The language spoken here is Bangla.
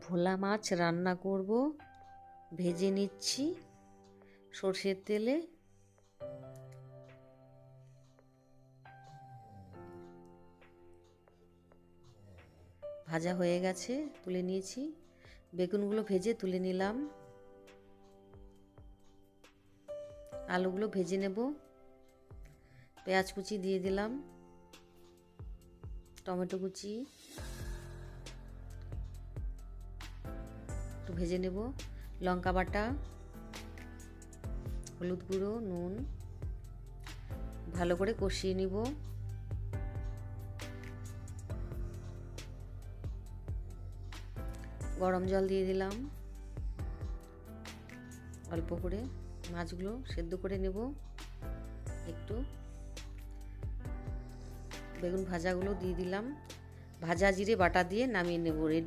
ভোলা মাছ রান্না করব, ভেজে নিচ্ছি সর্ষের তেলে। ভাজা হয়ে গেছে, তুলে নিয়েছি। বেগুনগুলো ভেজে তুলে নিলাম। আলুগুলো ভেজে নেব। পেঁয়াজ কুচি দিয়ে দিলাম, টমেটো কুচি একটু ভেজে নেব। লঙ্কা বাটা, হলুদ গুঁড়ো, নুন ভালো করে কষিয়ে নিব। গরম জল দিয়ে দিলাম অল্প করে। মাছগুলো সেদ্ধ করে নেব একটু। বেগুন ভাজাগুলো দিয়ে দিলাম। ভাজা জিরে বাটা দিয়ে নামিয়ে নেব।